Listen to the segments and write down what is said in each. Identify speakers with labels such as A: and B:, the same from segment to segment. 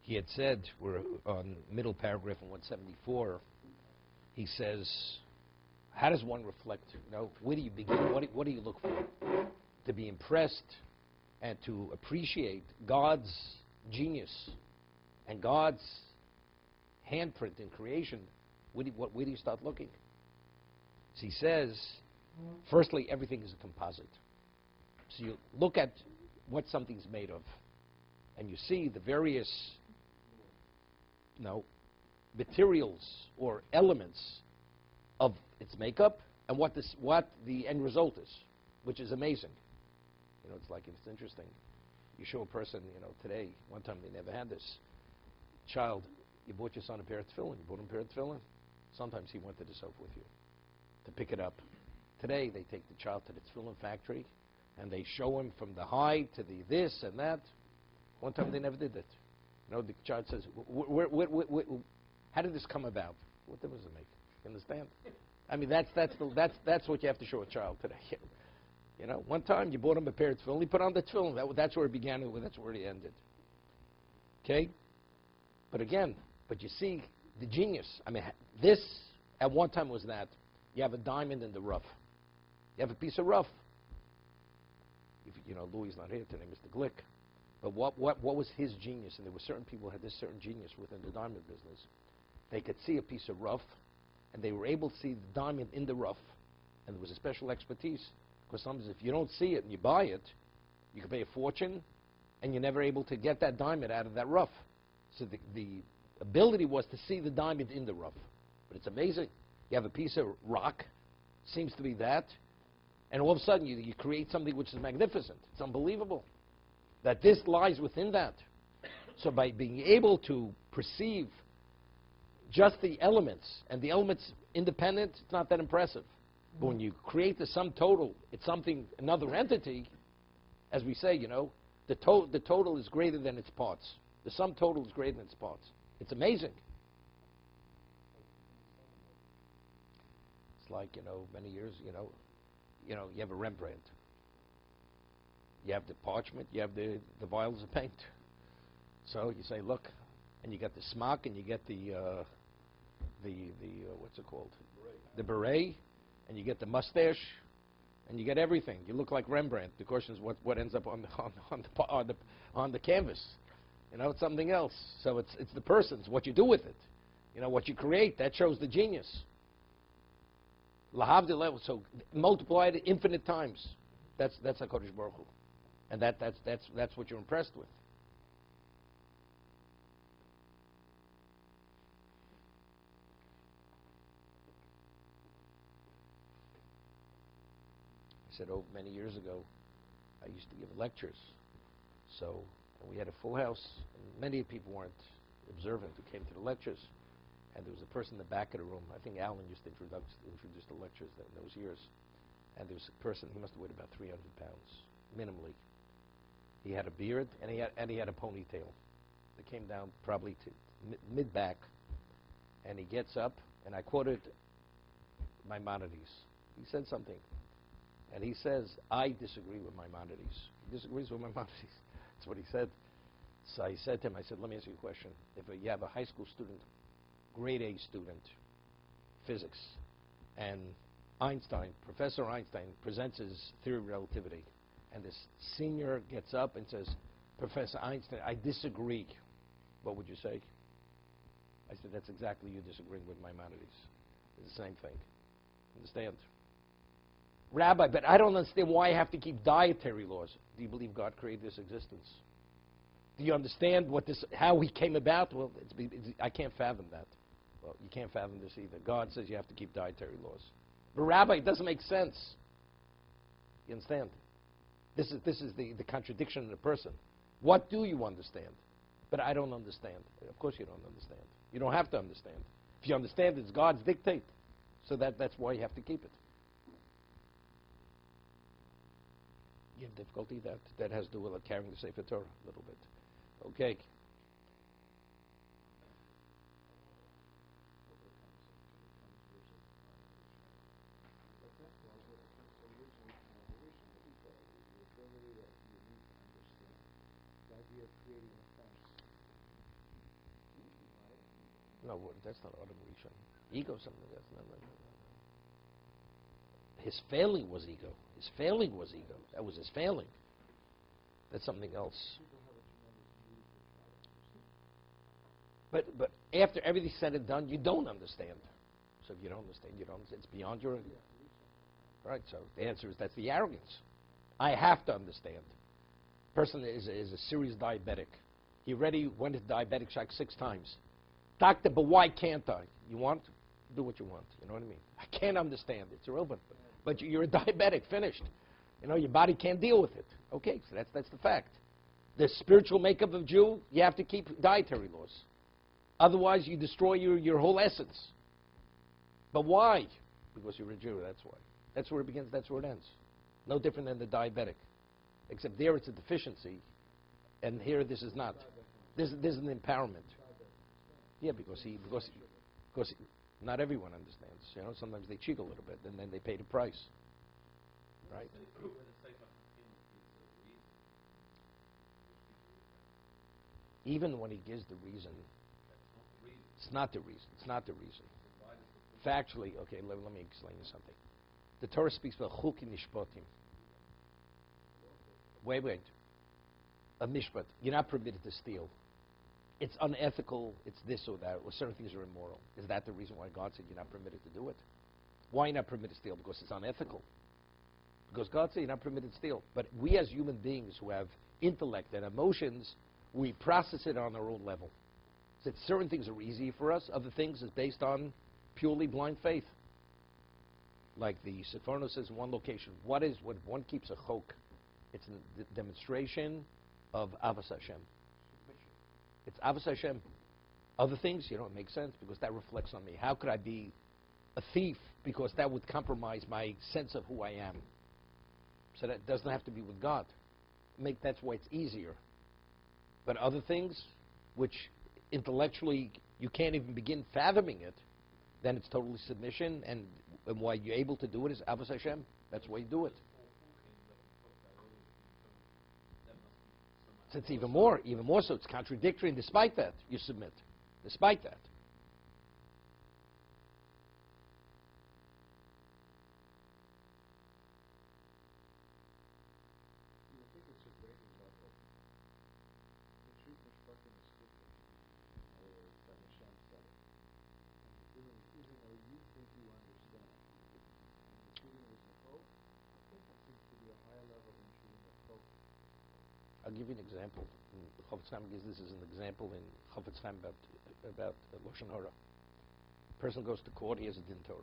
A: he had said, we're on middle paragraph in 174, he says, how does one reflect? Where do you begin? What do you look for? To be impressed and to appreciate God's genius and God's handprint in creation, where do you start looking? So he says, firstly, everything is a composite. So you look at what something's made of, and you see the various materials or elements of its makeup and what the end result is, which is amazing. It's interesting. You show a person, today, one time they never had this. Child, you bought your son a pair of tefillin. You bought him a pair of tefillin. Sometimes he went to the sofa with you to pick it up. Today, they take the child to the tefillin factory, and they show him from the high to the this and that. One time they never did that. The child says, how did this come about? What difference does it make? You understand? I mean, that's what you have to show a child today. One time you bought him a pair of tefillin, he put on the tefillin. That's where it began, and that's where it ended. Okay? But again, you see the genius. I mean, this at one time was that. You have a diamond in the rough. You have a piece of rough. Louis not here today, Mr. Glick. But what was his genius? And there were certain people who had this certain genius within the diamond business. They could see a piece of rough, and they were able to see the diamond in the rough. And there was a special expertise. Because sometimes if you don't see it and you buy it, you can pay a fortune, and you're never able to get that diamond out of that rough. So the ability was to see the diamond in the rough. But it's amazing. You have a piece of rock, seems to be that, and all of a sudden you create something which is magnificent. It's unbelievable that this lies within that. So by being able to perceive just the elements, and the elements independent, it's not that impressive. But when you create the sum total, it's something, another entity, as we say, the total is greater than its parts. The sum total is greater than its parts. It's amazing. It's like, many years, you have a Rembrandt. You have the parchment, you have the vials of paint. So you say, look, and you get the smock, and you get the what's it called? The beret, and you get the mustache, and you get everything. You look like Rembrandt. The question is what ends up on the canvas. It's something else. So it's the person's, what you do with it. What you create, that shows the genius. Lahavdil, so multiply it infinite times. That's HaKadosh Baruch Hu. And that's what you're impressed with. I said, many years ago, I used to give lectures. So we had a full house, and many people weren't observant who came to the lectures. And there was a person in the back of the room. I think Alan used to introduce the lectures in those years. And there was a person, he must have weighed about 300 pounds, minimally. He had a beard, and he had a ponytail that came down probably to mid-back. And he gets up, and I quoted Maimonides. He said something. And he says, I disagree with Maimonides. He disagrees with Maimonides. That's what he said. So I said to him, let me ask you a question. If you have a high school student, grade A student, physics, and Einstein, Professor Einstein, presents his theory of relativity, and this senior gets up and says, Professor Einstein, I disagree. What would you say? I said, that's exactly you disagreeing with Maimonides. It's the same thing. Understand? Rabbi, but I don't understand why I have to keep dietary laws. Do you believe God created this existence? Do you understand how he came about? Well, I can't fathom that. Well, you can't fathom this either. God says you have to keep dietary laws. But Rabbi, it doesn't make sense. You understand? This is the contradiction in the person. What do you understand? But I don't understand. Of course you don't understand. You don't have to understand. If you understand, it's God's dictate. So that's why you have to keep it. You have difficulty? That has to do with carrying the Sefer Torah a little bit. Okay. No, that's not Adam Rishon. Ego, something that's no. His failing was ego. His failing was ego. That was his failing. That's something else. But after everything's said and done, you don't understand. So if you don't understand, you don't. It's beyond your. Right. So the answer is that's the arrogance. I have to understand. Person is a serious diabetic. He already went to diabetic shock 6 times. Doctor, but why can't I? You want? Do what you want. You know what I mean? I can't understand. It's irrelevant. But you're a diabetic. Finished. You know, your body can't deal with it. Okay, so that's the fact. The spiritual makeup of Jew, you have to keep dietary laws. Otherwise, you destroy your whole essence. But why? Because you're a Jew, that's why. That's where it begins, that's where it ends. No different than the diabetic. Except there it's a deficiency, and here this is not. This is an empowerment. Yeah, because not everyone understands. You know, sometimes they cheat a little bit, and then they pay the price. Right? Even when he gives the reason, it's not the reason. It's not the reason. Factually, okay, let me explain you something. The Torah speaks about chukim nishpotim. Wait. A mishpat. You're not permitted to steal. It's unethical, it's this or that, or certain things are immoral. Is that the reason why God said you're not permitted to do it? Why are you not permitted to steal? Because it's unethical. Because God said you're not permitted to steal. But we as human beings who have intellect and emotions, we process it on our own level. So certain things are easy for us, other things is based on purely blind faith. Like the Seforno says in one location, when one keeps a chok, it's a demonstration of Avos Hashem. It's Avos Hashem. Other things, it makes sense because that reflects on me. How could I be a thief? Because that would compromise my sense of who I am. So that doesn't have to be with God. That's why it's easier. But other things, which intellectually you can't even begin fathoming it, then it's totally submission, and why you're able to do it is Avos Hashem. That's why you do it. So it's even more so. It's contradictory, and despite that, you submit. Despite that. I'll give you an example. Chofetz Chaim gives this as an example in Chofetz Chaim about Lashon Hara. A person goes to court, he has a din Torah.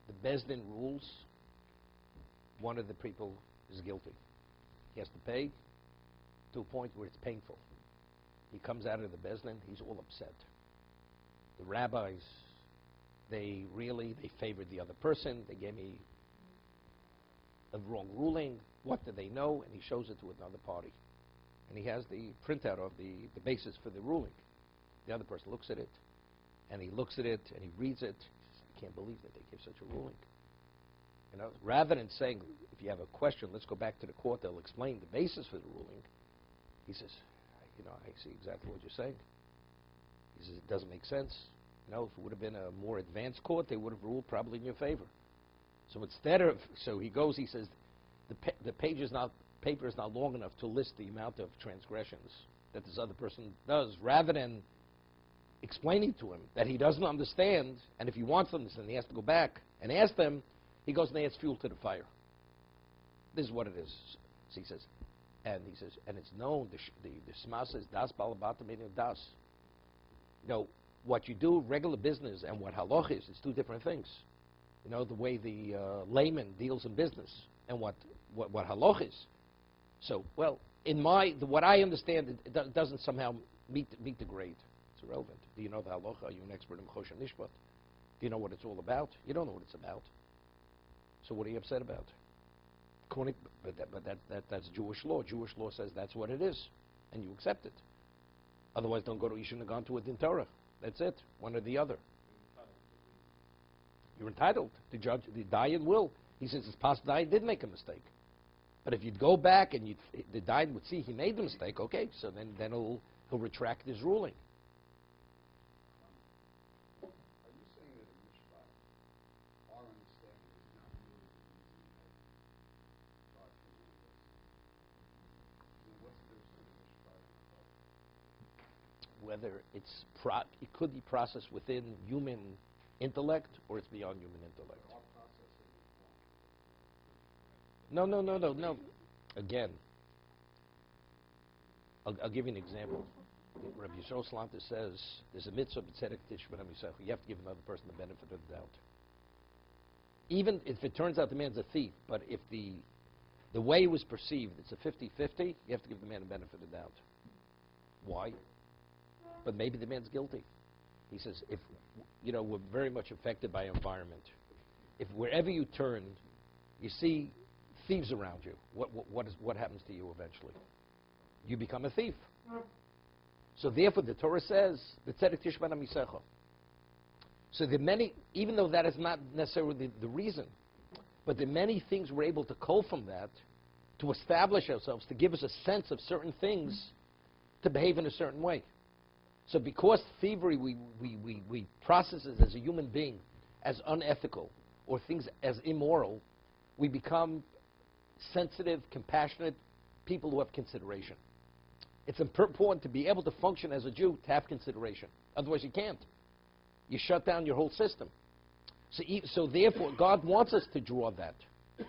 A: The Beis Din rules one of the people is guilty. He has to pay to a point where it's painful. He comes out of the Beis Din, he's all upset. The rabbis, they favored the other person. They gave me a wrong ruling. What do they know? And he shows it to another party. And he has the printout of the basis for the ruling. The other person looks at it, and he looks at it, and he reads it. He says, I can't believe that they gave such a ruling. Rather than saying, if you have a question, let's go back to the court, they'll explain the basis for the ruling. He says, I see exactly what you're saying. He says, it doesn't make sense. If it would have been a more advanced court, they would have ruled probably in your favor. So he goes, he says, the paper is not long enough to list the amount of transgressions that this other person does, rather than explaining to him that he doesn't understand, and if he wants to understand, he has to go back and ask them. He goes and adds fuel to the fire. This is what it is. So he says, and it's known, the Shema says, das balabata meaning das. What you do, regular business, and what halach is, it's two different things. The way the layman deals in business and what halach is. So, what I understand, it doesn't somehow meet the grade. It's irrelevant. Do you know the halacha? Are you an expert in Choshen Nishpat? Do you know what it's all about? You don't know what it's about. So what are you upset about? That's Jewish law. Jewish law says that's what it is, and you accept it. Otherwise, don't go to. You shouldn't have gone to a din Torah. That's it. One or the other. You're entitled to judge. The Dayan will. He says his past Dayan did make a mistake. But if you'd go back and the Dayan would see he made the mistake, okay, so then he'll retract his ruling. whether it could be processed within human intellect or it's beyond human intellect. No. Again, I'll give you an example. Rabbi Yisrael Salanter says there's a mitzvah b'tzedek tishbon ha'misach. You have to give another person the benefit of the doubt. Even if it turns out the man's a thief, but if the way it was perceived, it's a 50-50, you have to give the man the benefit of the doubt. Why? But maybe the man's guilty. He says, if we're very much affected by environment. If wherever you turn, you see thieves around you, what happens to you eventually? You become a thief. So therefore, the Torah says, "B'tzedek tishbon ha'misecha." So the many, even though that is not necessarily the reason, but the many things we're able to cull from that to establish ourselves, to give us a sense of certain things, to behave in a certain way. So because thievery, we process it as a human being as unethical or things as immoral, we become sensitive, compassionate people who have consideration. It's important to be able to function as a Jew to have consideration. Otherwise you can't. You shut down your whole system. So therefore, God wants us to draw that,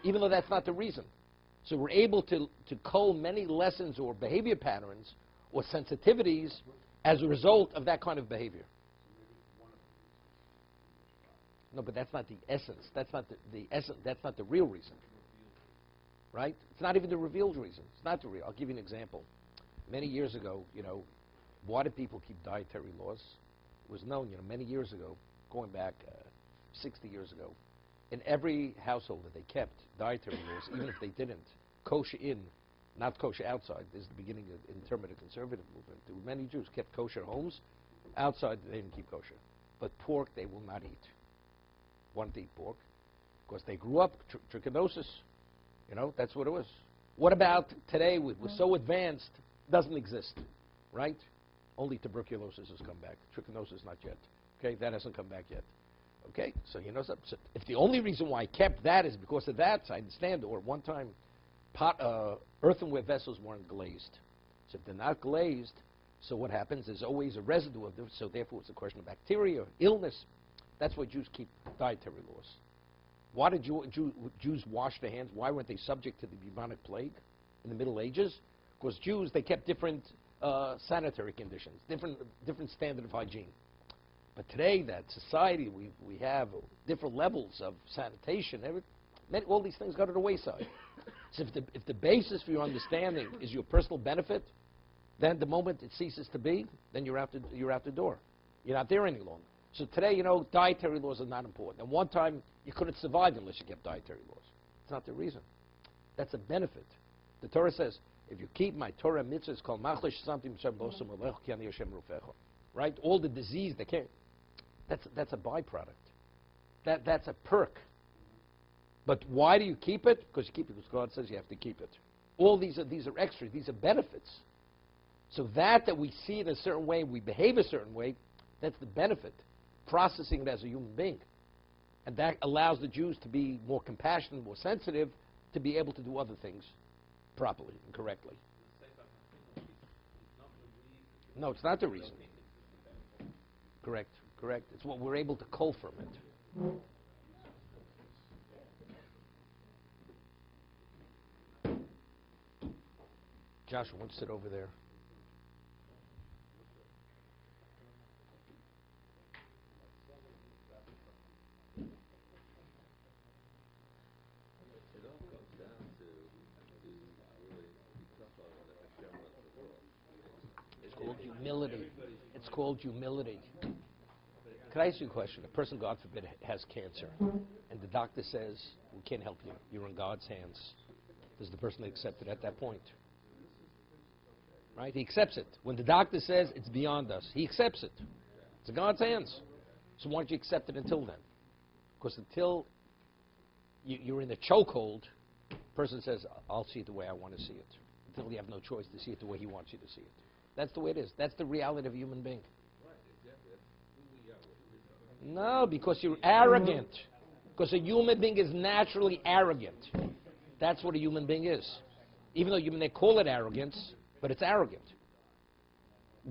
A: even though that's not the reason. So we're able to cull many lessons or behavior patterns or sensitivities as a result of that kind of behavior. No, but that's not the essence. That's not the essence. That's not the real reason. Right? It's not even the revealed reason. It's not the real. I'll give you an example. Many years ago, why did people keep dietary laws? It was known, many years ago, going back 60 years ago, in every household that they kept dietary laws, even if they didn't, kosher in, not kosher outside. This is the beginning in terms of the conservative movement. There were many Jews kept kosher homes. Outside, they didn't keep kosher. But pork, they will not eat. Wanted to eat pork. Because they grew up, trichinosis. That's what it was. What about today? We're so advanced, doesn't exist, right? Only tuberculosis has come back. Trichinosis, not yet. Okay, that hasn't come back yet. Okay, so so if the only reason why I kept that is because of that, I understand. Or one time, earthenware vessels weren't glazed. So if they're not glazed, so what happens? There's always a residue of them. So therefore, it's a question of bacteria, illness. That's why Jews keep dietary laws. Why did Jews wash their hands? Why weren't they subject to the bubonic plague in the Middle Ages? Because Jews, they kept different sanitary conditions, different standard of hygiene. But today, that society, we have different levels of sanitation. All these things go to the wayside. So if the basis for your understanding is your personal benefit, then the moment it ceases to be, then you're out the door. You're not there any longer. So today, dietary laws are not important. And one time, you couldn't survive unless you kept dietary laws. It's not the reason. That's a benefit. The Torah says, if you keep my Torah mitzvahs called machlish something, right? All the disease that came, that's a byproduct. That's a perk. But why do you keep it? Because you keep it because God says you have to keep it. All these are extras. These are benefits. So that we see it a certain way, we behave a certain way, that's the benefit. Processing it as a human being. And that allows the Jews to be more compassionate, more sensitive, to be able to do other things properly and correctly. No, it's not the reason. Correct. It's what we're able to cull from it. Joshua, why don't you sit over there? It's called humility. Could I ask you a question? A person, God forbid, has cancer, and the doctor says, we can't help you. You're in God's hands. Does the person accept it at that point? Right? He accepts it. When the doctor says it's beyond us, he accepts it. It's in God's hands. So why don't you accept it until then? Because until you're in the chokehold, the person says, I'll see it the way I want to see it. Until you have no choice to see it the way he wants you to see it. That's the way it is. That's the reality of a human being. No, because you're arrogant. Because a human being is naturally arrogant. That's what a human being is. Even though they call it arrogance, but it's arrogant.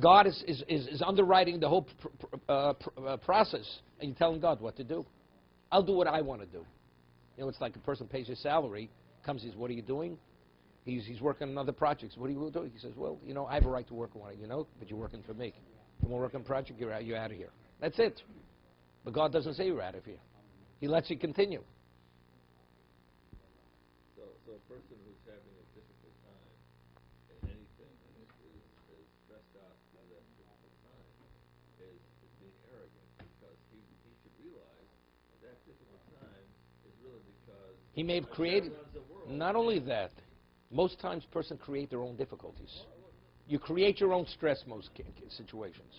A: God is underwriting the whole process, and you're telling God what to do. I'll do what I want to do. You know, it's like a person pays his salary, comes, says, what are you doing? He's working on other projects. What are you doing? He says, well, you know, I have a right to work on it, you know, but you're working for me. You want to work on a project, you're out of here. That's it. But God doesn't say you're out of here. He lets you continue.
B: So a person who's having a difficult time in anything and is stressed out by that difficult time is being arrogant, because he should realize that difficult time is really because
A: he may have created, not only that, most times person create their own difficulties. You create your own stress most situations.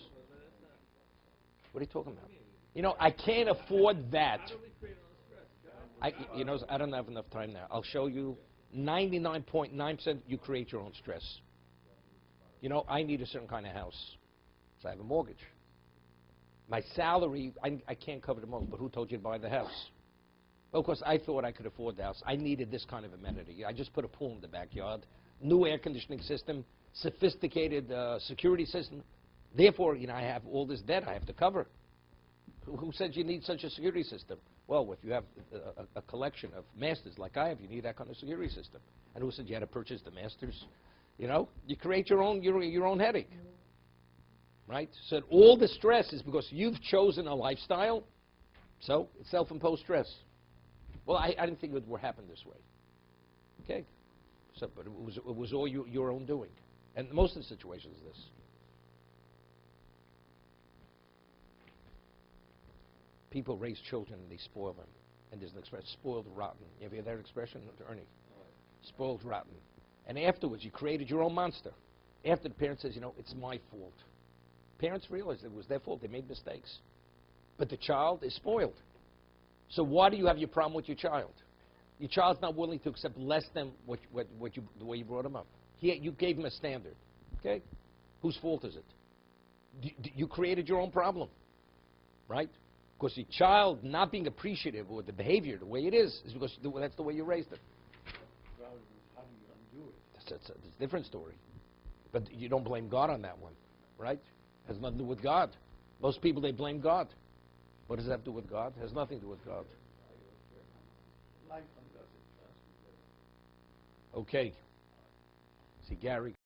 A: What are you talking about? You know, I can't afford that. You know, I don't have enough time now. I'll show you 99.9% you create your own stress. You know, I need a certain kind of house, so I have a mortgage. My salary, I can't cover the mortgage, but who told you to buy the house? Well, of course, I thought I could afford the house. I needed this kind of amenity. I just put a pool in the backyard, new air conditioning system, sophisticated security system. Therefore, you know, I have all this debt I have to cover. Who said you need such a security system? Well, if you have a collection of masters like I have, you need that kind of security system. And who said you had to purchase the masters? You know, you create your own headache, right? So all the stress is because you've chosen a lifestyle, so it's self-imposed stress. Well, I didn't think it would happen this way. Okay, so but it was all your own doing, and most of the situations is this. People raise children and they spoil them. And there's an expression, spoiled rotten. You ever hear that expression, Ernie? Spoiled rotten. And afterwards, you created your own monster. After the parent says, you know, it's my fault. Parents realize it was their fault. They made mistakes. But the child is spoiled. So why do you have your problem with your child? Your child's not willing to accept less than the way you brought him up. You gave him a standard. Okay? Whose fault is it? You created your own problem. Right? Because your child not being appreciative of the behavior, the way it is because that's the way you raised it.
C: How do you undo it?
A: That's a different story. But you don't blame God on that one, right? Has nothing to do with God. Most people, they blame God. What does that have to do with God? It has nothing to do with God.
C: Life undoes it.
A: Okay. See, Gary.